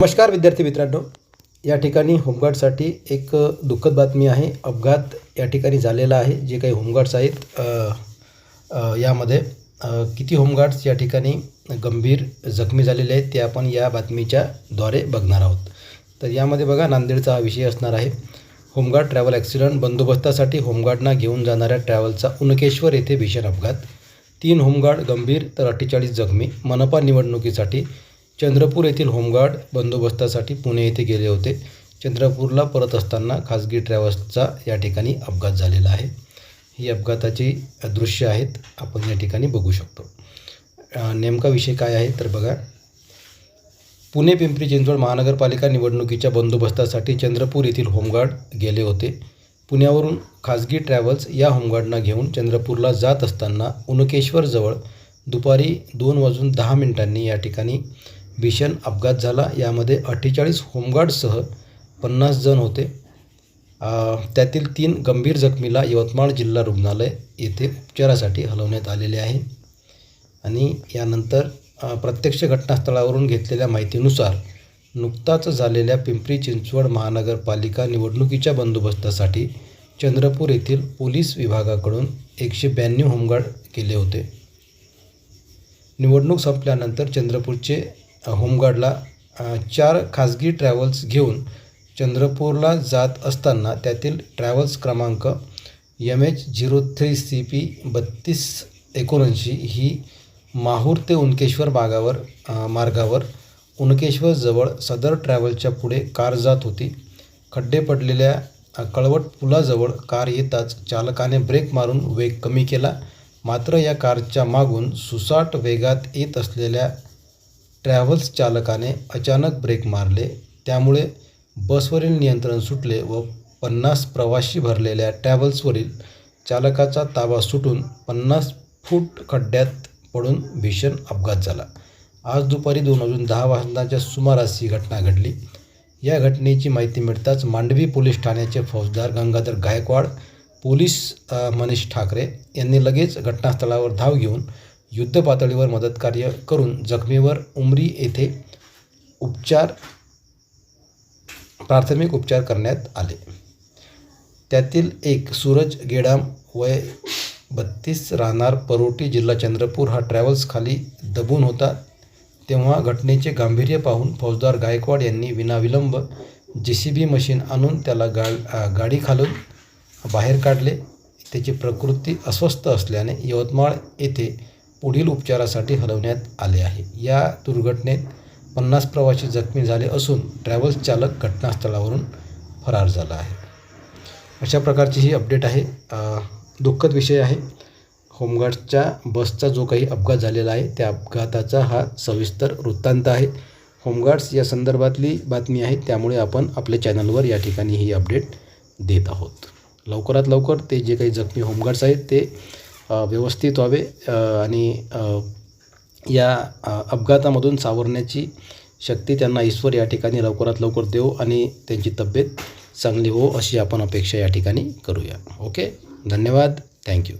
नमस्कार विद्यार्थी मित्रांनो, या ठिकाणी होमगार्डसाठी एक दुःखद बातमी आहे. अपघात या ठिकाणी झालेला आहे. जे काही होमगार्ड्स आहेत यामध्ये किती होमगार्ड्स या ठिकाणी गंभीर जखमी झालेले आहेत ते आपण या बातमीच्या द्वारे बघणार आहोत. तर यामध्ये बघा, नांदेडचा हा विषय असणार आहे. Home guard travel accident. बंदोबस्तासाठी होमगार्डना घेऊन जाणाऱ्या ट्रॅव्हलचा उनकेश्वर येथे भीषण अपघात. 3 होमगार्ड गंभीर तर 48 जखमी. मनपा निवडणुकीसाठी चंद्रपूर येथील होमगार्ड बंदोबस्तासाठी पुणे येथे गेले होते. चंद्रपूरला परत असताना खाजगी ट्रॅव्हल्सचा या ठिकाणी अपघात झालेला आहे. ही अपघाताची दृश्य आहेत, आपण या ठिकाणी बघू शकतो. नेमका विषय काय आहे तर बघा, पुणे पिंपरी चिंचवड महानगरपालिका निवडणुकीच्या बंदोबस्तासाठी चंद्रपूर येथील होमगार्ड गेले होते. पुण्यावरून खाजगी ट्रॅव्हल्स या होमगार्डना घेऊन चंद्रपूरला जात असताना उनकेश्वरजवळ दुपारी 2:10 या ठिकाणी भीषण अपघात झाला. यामध्ये 48 होमगार्डसह 50 जण होते. त्यातील 3 गंभीर जखमीला यवतमाळ जिल्हा रुग्णालय येथे उपचारासाठी हलवण्यात आलेले आहे. आणि यानंतर प्रत्यक्ष घटनास्थळावरून घेतलेल्या माहितीनुसार नुकताच झालेल्या पिंपरी चिंचवड महानगरपालिका निवडणुकीच्या बंदोबस्तासाठी चंद्रपूर येथील पोलीस विभागाकडून 192 होमगार्ड केले होते. निवडणूक संपल्यानंतर चंद्रपूरचे होमगार्डला 4 खाजगी ट्रॅव्हल्स घेऊन चंद्रपूरला जात असताना त्यातील ट्रॅव्हल्स क्रमांक MH03CP 3279 ही माहूर ते उनकेश्वर मार्गावर उनकेश्वरजवळ सदर ट्रॅव्हलच्या पुढे कार जात होती. खड्डे पडलेल्या कळवट पुलाजवळ कार येताच चालकाने ब्रेक मारून वेग कमी केला. मात्र या कारच्या मागून सुसाट वेगात येत असलेल्या ट्रॅव्हल्स चालकाने अचानक ब्रेक मारले. त्यामुळे बसवरील नियंत्रण सुटले व 50 प्रवासी भरलेल्या ट्रॅव्हल्सवरील चालकाचा ताबा सुटून 50 फूट खड्ड्यात पडून भीषण अपघात झाला. आज दुपारी 2:10 वाजताच्या सुमारास ही घटना घडली. या घटनेची माहिती मिळताच मांडवी पोलीस ठाण्याचे फौजदार गंगाधर गायकवाड, पोलीस मनीष ठाकरे यांनी लगेच घटनास्थळावर धाव घेऊन युद्धपातळीवर मदतकार्य करून जखमीवर उमरी येथे प्राथमिक उपचार करण्यात आले. त्यातील एक सूरज गेडाम वय 32 राहणार परोटी जिल्हा चंद्रपूर हा ट्रॅव्हल्स खाली दबून होता. तेव्हा घटनेचे गांभीर्य पाहून फौजदार गायकवाड यांनी विनाविलंब JCB मशीन आणून त्याला गाडी खालून बाहेर काढले. त्याची प्रकृती अस्वस्थ असल्याने यवतमाळ येथे पुढील उपचारासाठी हलवण्यात आले आहे. या दुर्घटनेत 50 प्रवासी जखमी झाले असून ट्रॅव्हल्स चालक घटनास्थळावरून फरार झाला आहे. अशा प्रकारची ही अपडेट आहे. दुःखद विषय आहे. होमगार्डच्या बसचा जो काही अपघात झालेला आहे त्या अपघाताचा हा सविस्तर वृत्तांत आहे. होमगार्ड्स या संदर्भातली बातमी आहे, त्यामुळे आपण आपल्या चॅनलवर या ठिकाणी ही अपडेट देत आहोत. लवकरात लवकर ते जे काही जखमी होमगार्ड्स आहेत ते व्यवस्थित व्हावे आणि या अपघातामधून सावरण्याची शक्ती त्यांना ईश्वर या ठिकाणी लवकरात लवकर देवो आणि त्यांची तब्येत चांगली हो अशी आपण अपेक्षा या ठिकाणी करूया. ओके, धन्यवाद. थँक्यू.